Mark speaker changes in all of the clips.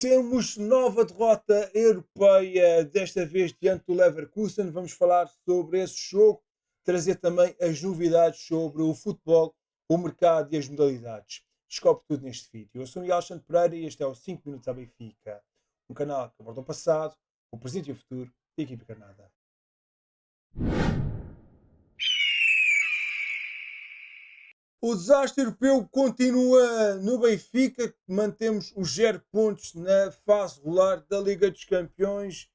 Speaker 1: Temos nova derrota europeia, desta vez diante do Leverkusen. Vamos falar sobre esse jogo, trazer também as novidades sobre o futebol, o mercado e as modalidades. Descobre tudo neste vídeo. Eu sou o Miguel Alexandre Pereira e este é o 5 Minutos à Benfica, um canal que aborda o passado, o presente e o futuro da equipe encarnada. O desastre europeu continua no Benfica. Mantemos os 0 pontos na fase regular da Liga dos Campeões.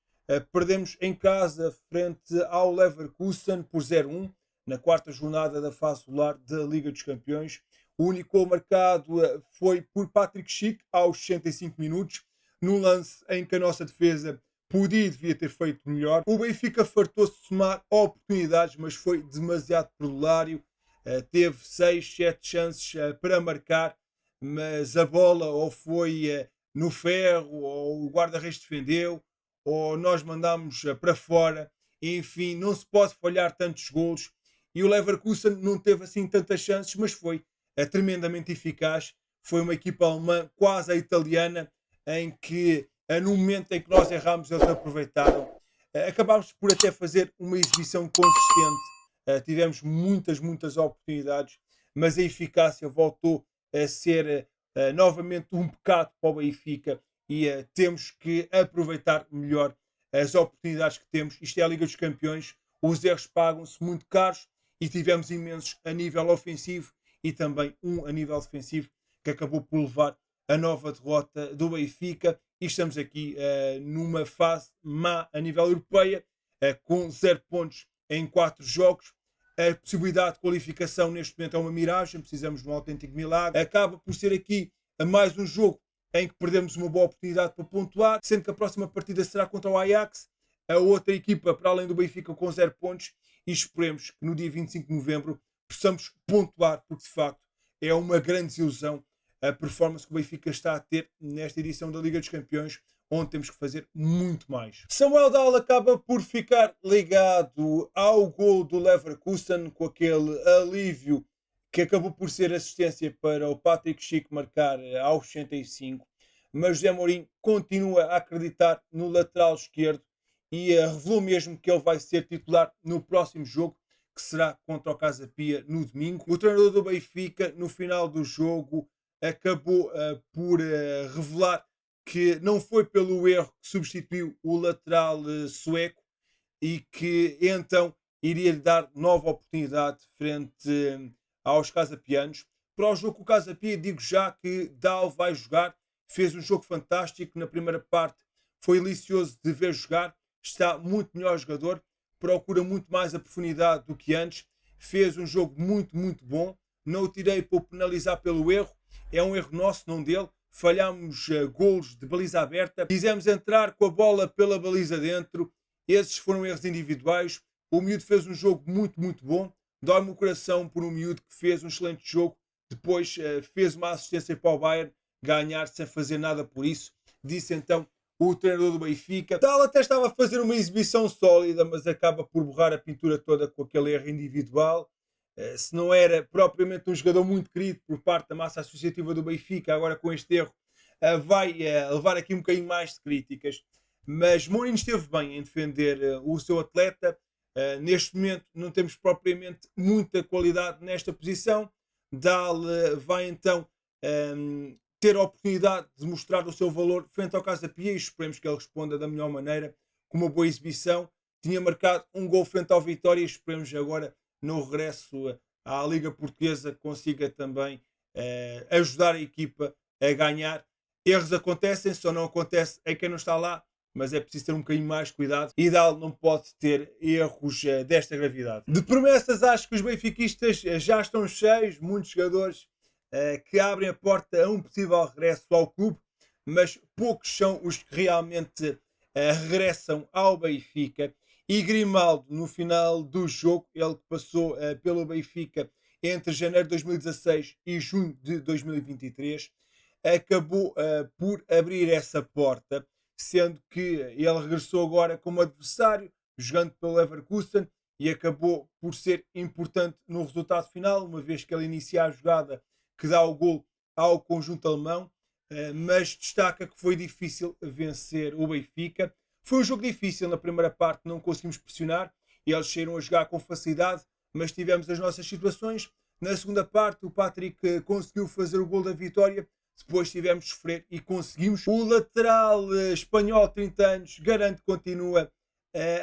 Speaker 1: Perdemos em casa frente ao Leverkusen por 0-1 na quarta jornada da fase regular da Liga dos Campeões. O único gol marcado foi por Patrick Schick aos 65 minutos, num lance em que a nossa defesa podia e devia ter feito melhor. O Benfica fartou-se de somar oportunidades, mas foi demasiado perdulário. Teve 6, 7 chances para marcar, mas a bola ou foi no ferro, ou o guarda-redes defendeu, ou nós mandámos para fora. Enfim, não se pode falhar tantos golos. E o Leverkusen não teve assim tantas chances, mas foi tremendamente eficaz. Foi uma equipa alemã quase a italiana, em que no momento em que nós erramos, eles aproveitaram. Acabámos por até fazer uma exibição consistente. Tivemos muitas oportunidades, mas a eficácia voltou a ser novamente um pecado para o Benfica e temos que aproveitar melhor as oportunidades que temos. Isto é a Liga dos Campeões, os erros pagam-se muito caros e tivemos imensos a nível ofensivo e também um a nível defensivo que acabou por levar a nova derrota do Benfica e estamos aqui numa fase má a nível europeia, com 0 pontos em 4 jogos. A possibilidade de qualificação neste momento é uma miragem, precisamos de um autêntico milagre. Acaba por ser aqui mais um jogo em que perdemos uma boa oportunidade para pontuar, sendo que a próxima partida será contra o Ajax, a outra equipa para além do Benfica com 0 pontos, e esperemos que no dia 25 de novembro possamos pontuar, porque de facto é uma grande desilusão a performance que o Benfica está a ter nesta edição da Liga dos Campeões, onde temos que fazer muito mais. Samuel Dahl acaba por ficar ligado ao gol do Leverkusen, com aquele alívio que acabou por ser assistência para o Patrick Schick marcar aos 65, mas José Mourinho continua a acreditar no lateral esquerdo e revelou mesmo que ele vai ser titular no próximo jogo, que será contra o Casa Pia no domingo. O treinador do Benfica, no final do jogo, acabou por revelar que não foi pelo erro que substituiu o lateral sueco e que então iria lhe dar nova oportunidade frente aos casapianos. Para o jogo com o Casa Pia, digo já que Dal vai jogar, fez um jogo fantástico, na primeira parte foi delicioso de ver jogar, está muito melhor jogador, procura muito mais a profundidade do que antes, fez um jogo muito bom, não o tirei para o penalizar pelo erro, é um erro nosso, não dele. Falhámos golos de baliza aberta, quisemos entrar com a bola pela baliza dentro, esses foram erros individuais. O miúdo fez um jogo muito bom, dói-me o coração por um miúdo que fez um excelente jogo, depois fez uma assistência para o Bayern ganhar sem fazer nada por isso, disse então o treinador do Benfica. Tal até estava a fazer uma exibição sólida, mas acaba por borrar a pintura toda com aquele erro individual. Se não era propriamente um jogador muito querido por parte da massa associativa do Benfica, agora com este erro vai levar aqui um bocadinho mais de críticas. Mas Mourinho esteve bem em defender o seu atleta. Neste momento não temos propriamente muita qualidade nesta posição. Dal vai então ter a oportunidade de mostrar o seu valor frente ao Casa Pia e esperemos que ele responda da melhor maneira, com uma boa exibição. Tinha marcado um gol frente ao Vitória e esperemos agora no regresso à Liga Portuguesa consiga também ajudar a equipa a ganhar. Erros acontecem, só não acontece em quem não está lá, mas é preciso ter um bocadinho mais cuidado e Dal não pode ter erros desta gravidade. De promessas, acho que os benfiquistas já estão cheios, muitos jogadores que abrem a porta a um possível regresso ao clube, mas poucos são os que realmente regressam ao Benfica. E Grimaldo, no final do jogo, ele que passou pelo Benfica entre janeiro de 2016 e junho de 2023, acabou por abrir essa porta, sendo que ele regressou agora como adversário, jogando pelo Leverkusen, e acabou por ser importante no resultado final, uma vez que ele inicia a jogada que dá o gol ao conjunto alemão. mas destaca que foi difícil vencer o Benfica. Foi um jogo difícil, na primeira parte não conseguimos pressionar e eles saíram a jogar com facilidade, mas tivemos as nossas situações. Na segunda parte o Patrick conseguiu fazer o gol da vitória, depois tivemos de sofrer e conseguimos. O lateral espanhol, 30 anos, garante que continua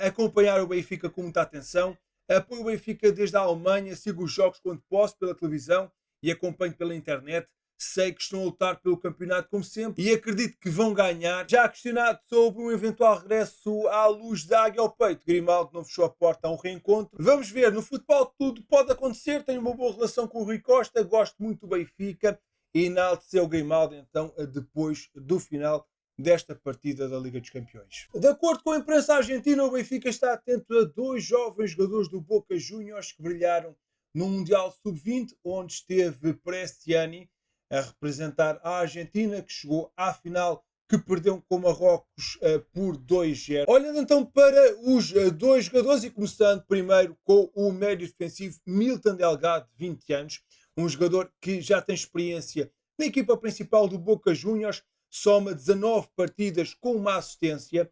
Speaker 1: a acompanhar o Benfica com muita atenção. Apoio o Benfica desde a Alemanha, sigo os jogos quando posso pela televisão e acompanho pela internet. Sei que estão a lutar pelo campeonato como sempre e acredito que vão ganhar. Já questionado sobre um eventual regresso à luz da águia ao peito, Grimaldo não fechou a porta a um reencontro. Vamos ver, no futebol tudo pode acontecer. Tenho uma boa relação com o Rui Costa, gosto muito do Benfica e enalteceu o Grimaldo então depois do final desta partida da Liga dos Campeões. De acordo com a imprensa argentina, o Benfica está atento a dois jovens jogadores do Boca Juniors que brilharam no Mundial Sub-20, onde esteve Bresciani a representar a Argentina, que chegou à final, que perdeu com Marrocos por 2-0. Olhando então para os dois jogadores e começando primeiro com o médio defensivo Milton Delgado, de 20 anos, um jogador que já tem experiência na equipa principal do Boca Juniors, soma 19 partidas com uma assistência,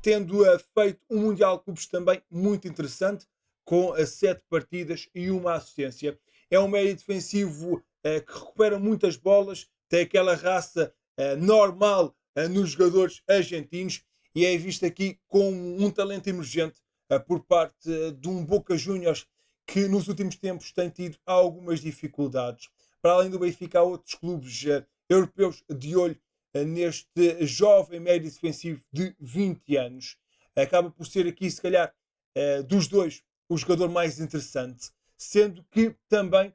Speaker 1: tendo feito um Mundial de Clubes também muito interessante, com 7 partidas e uma assistência. É um médio defensivo que recupera muitas bolas, tem aquela raça normal nos jogadores argentinos e é visto aqui como um talento emergente por parte de um Boca Juniors que nos últimos tempos tem tido algumas dificuldades. Para além do Benfica, há outros clubes europeus de olho neste jovem médio defensivo de 20 anos. Acaba por ser aqui, se calhar, dos dois, o jogador mais interessante, sendo que também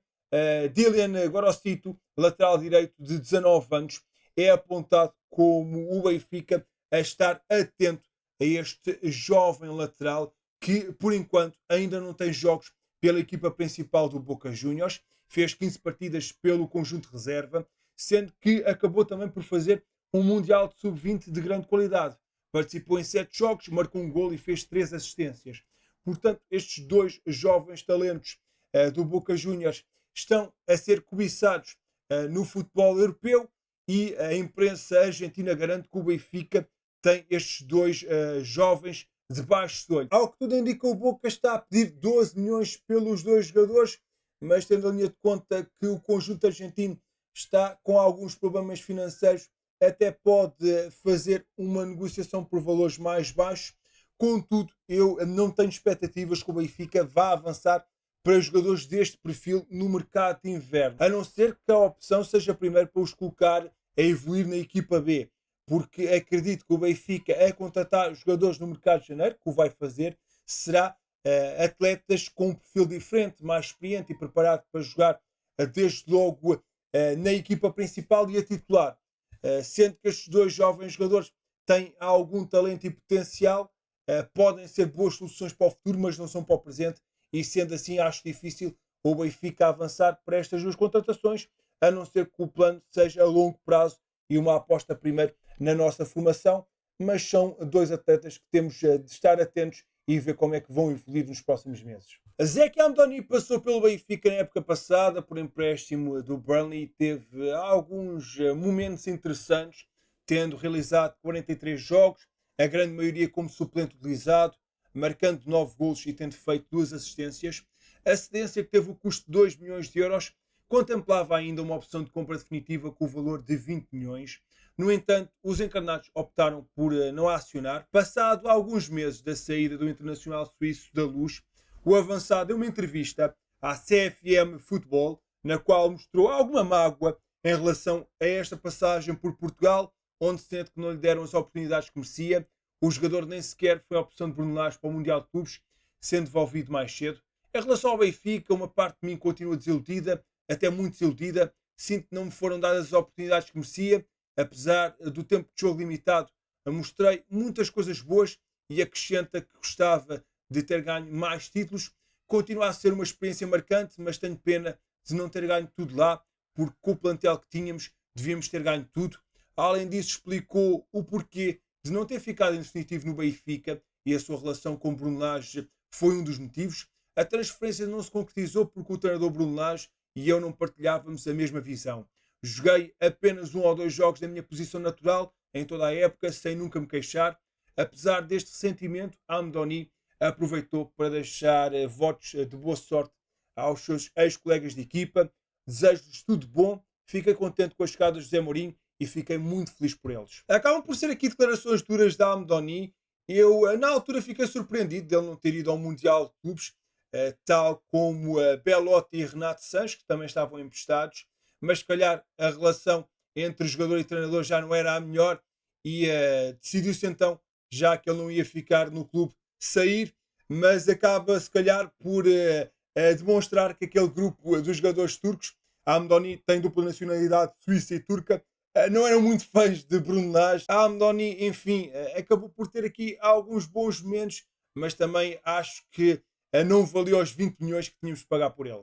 Speaker 1: Dylan Gorosito, lateral direito de 19 anos, é apontado como o Benfica a estar atento a este jovem lateral que, por enquanto, ainda não tem jogos pela equipa principal do Boca Juniors. Fez 15 partidas pelo conjunto de reserva, sendo que acabou também por fazer um Mundial de Sub-20 de grande qualidade. Participou em 7 jogos, marcou um gol e fez 3 assistências. Portanto, estes dois jovens talentos do Boca Juniors estão a ser cobiçados no futebol europeu e a imprensa argentina garante que o Benfica tem estes dois jovens debaixo de olho. Ao que tudo indica, o Boca está a pedir 12 milhões pelos dois jogadores, mas tendo a linha de conta que o conjunto argentino está com alguns problemas financeiros, até pode fazer uma negociação por valores mais baixos. Contudo, eu não tenho expectativas que o Benfica vá avançar para jogadores deste perfil no mercado de inverno, a não ser que a opção seja primeiro para os colocar a evoluir na equipa B, porque acredito que o Benfica, a contratar jogadores no mercado de janeiro, que o vai fazer, será atletas com um perfil diferente, mais experiente e preparado para jogar desde logo na equipa principal e a titular. Sendo que estes dois jovens jogadores têm algum talento e potencial, podem ser boas soluções para o futuro, mas não são para o presente, e sendo assim acho difícil o Benfica avançar para estas duas contratações, a não ser que o plano seja a longo prazo e uma aposta primeiro na nossa formação, mas são dois atletas que temos de estar atentos e ver como é que vão evoluir nos próximos meses. Zeki Amdoni passou pelo Benfica na época passada por empréstimo do Burnley e teve alguns momentos interessantes, tendo realizado 43 jogos, a grande maioria como suplente utilizado, marcando 9 golos e tendo feito 2 assistências. A cedência, que teve o custo de 2 milhões de euros, contemplava ainda uma opção de compra definitiva com o valor de 20 milhões. No entanto, os encarnados optaram por não a acionar. Passado alguns meses da saída do internacional suíço da Luz, o avançado deu uma entrevista à CFM Futebol, na qual mostrou alguma mágoa em relação a esta passagem por Portugal, onde sente que não lhe deram as oportunidades que merecia. O jogador nem sequer foi a opção de Bruno Lage para o Mundial de Clubes, sendo devolvido mais cedo. Em relação ao Benfica, uma parte de mim continua desiludida, até muito desiludida. Sinto que não me foram dadas as oportunidades que merecia, apesar do tempo de jogo limitado. Mostrei muitas coisas boas e acrescenta que gostava de ter ganho mais títulos. Continua a ser uma experiência marcante, mas tenho pena de não ter ganho tudo lá, porque com o plantel que tínhamos devíamos ter ganho tudo. Além disso, explicou o porquê de não ter ficado em definitivo no Benfica e a sua relação com Bruno Lage foi um dos motivos. A transferência não se concretizou porque o treinador Bruno Lage e eu não partilhávamos a mesma visão. Joguei apenas um ou dois jogos na minha posição natural em toda a época, sem nunca me queixar. Apesar deste ressentimento, Amdoni aproveitou para deixar votos de boa sorte aos seus ex-colegas de equipa. Desejo-lhes tudo bom, fiquei contente com a chegada de José Mourinho e fiquei muito feliz por eles. Acabam por ser aqui declarações duras da Amdoni. Eu, na altura, fiquei surpreendido de ele não ter ido ao Mundial de Clubes, tal como Belotti e Renato Sanches, que também estavam emprestados, mas se calhar a relação entre jogador e treinador já não era a melhor e decidiu-se então, já que ele não ia ficar no clube, sair, mas acaba se calhar por demonstrar que aquele grupo dos jogadores turcos, a Amdoni tem dupla nacionalidade suíça e turca, não eram muito fãs de Bruno Lage. A Amdoni, enfim, acabou por ter aqui alguns bons momentos, mas também acho que não valia os 20 milhões que tínhamos de pagar por ele.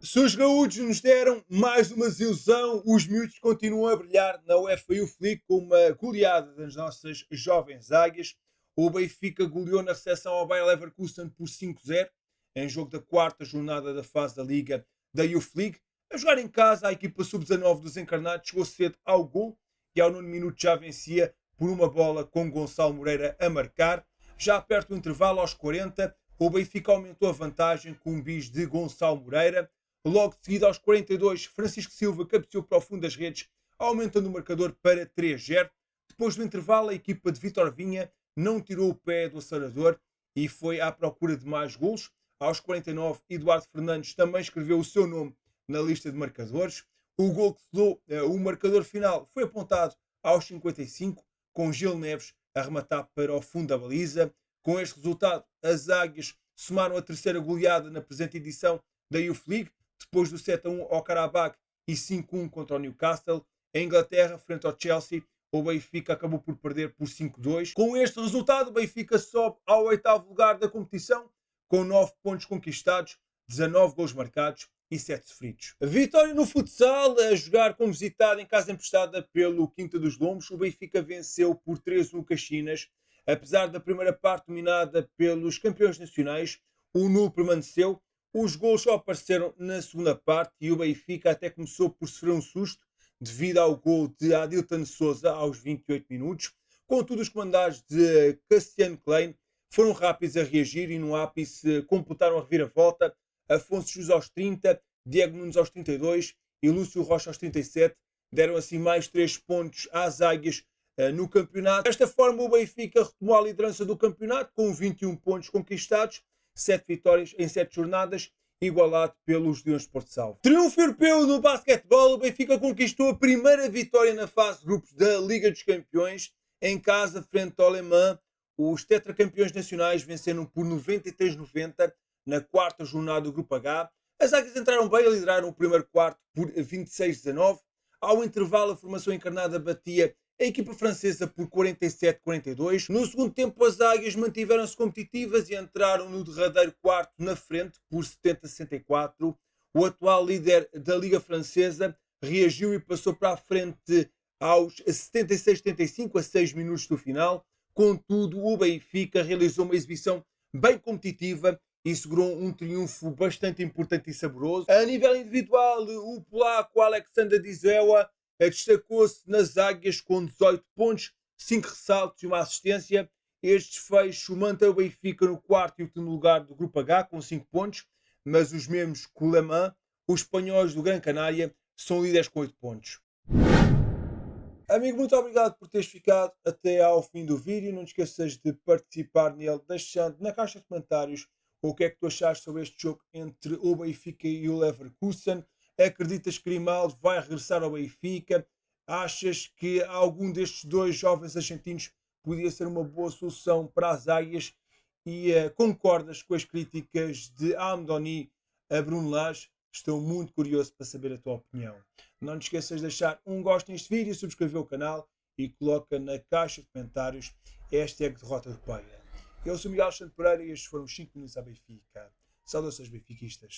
Speaker 1: Se os gaúchos nos deram mais uma desilusão, os miúdos continuam a brilhar na UEFA Youth League com uma goleada das nossas jovens águias. O Benfica goleou na recepção ao Bayer Leverkusen por 5-0, em jogo da quarta jornada da fase da Liga da Youth League. A jogar em casa, a equipa sub-19 dos encarnados chegou cedo ao gol e ao 9º minuto já vencia por uma bola com Gonçalo Moreira a marcar. Já perto do intervalo, aos 40, o Benfica aumentou a vantagem com um bis de Gonçalo Moreira. Logo de seguida, aos 42, Francisco Silva cabeceou para o fundo das redes, aumentando o marcador para 3-0. Depois do intervalo, a equipa de Vítor Vinha não tirou o pé do acelerador e foi à procura de mais golos. Aos 49, Eduardo Fernandes também escreveu o seu nome na lista de marcadores. O gol que selou o marcador final foi apontado aos 55, com Gil Neves a rematar para o fundo da baliza. Com este resultado, as Águias somaram a terceira goleada na presente edição da Youth League, depois do 7-1 ao Karabakh e 5-1 contra o Newcastle. Em Inglaterra, frente ao Chelsea, o Benfica acabou por perder por 5-2. Com este resultado, o Benfica sobe ao 8º lugar da competição, com 9 pontos conquistados, 19 gols marcados e 7 sofridos. A vitória no futsal, a jogar como visitado em casa emprestada pelo Quinta dos Lombos, o Benfica venceu por 3-1 Caxinas. Apesar da primeira parte dominada pelos campeões nacionais, o nulo permaneceu. Os gols só apareceram na segunda parte e o Benfica até começou por sofrer um susto devido ao gol de Adilton Souza aos 28 minutos. Contudo, os comandados de Cassiano Klein foram rápidos a reagir e no ápice completaram a reviravolta. Afonso Jus aos 30, Diego Nunes aos 32 e Lúcio Rocha aos 37 deram assim mais 3 pontos às Águias no campeonato. Desta forma, o Benfica retomou a liderança do campeonato com 21 pontos conquistados, 7 vitórias em 7 jornadas, igualado pelos Leões de Porto Salvo. Triunfo europeu no basquetebol, o Benfica conquistou a primeira vitória na fase de grupos da Liga dos Campeões, em casa frente ao Alemã. Os tetracampeões nacionais venceram por 93-90 na quarta jornada do Grupo H. As Águias entraram bem a lideraram o primeiro quarto por 26-19. Ao intervalo, a formação encarnada batia a equipa francesa por 47-42. No segundo tempo, as Águias mantiveram-se competitivas e entraram no derradeiro quarto na frente por 70-64. O atual líder da Liga Francesa reagiu e passou para a frente aos 76-75, a 6 minutos do final. Contudo, o Benfica realizou uma exibição bem competitiva e segurou um triunfo bastante importante e saboroso. A nível individual, o polaco Alexander Dizewa destacou-se nas Águias com 18 pontos, 5 ressaltos e uma assistência. Este desfecho mantém o Benfica no quarto e último lugar do Grupo H com 5 pontos, mas os mesmos que o Le Mans, os espanhóis do Gran Canária, são líderes com 8 pontos. Amigo, muito obrigado por teres ficado até ao fim do vídeo. Não te esqueças de participar nele, deixando na caixa de comentários o que é que tu achaste sobre este jogo entre o Benfica e o Leverkusen. Acreditas que Grimaldo vai regressar ao Benfica? Achas que algum destes dois jovens argentinos podia ser uma boa solução para as Águias? E concordas com as críticas de Amdoni a Bruno Lage? Estou muito curioso para saber a tua opinião. Não te esqueças de deixar um gosto neste vídeo, subscrever o canal e coloca na caixa de comentários hashtag derrota europeia. Eu sou Miguel Alexandre Pereira e estes foram os 5 minutos à Benfica. Saudações benfiquistas.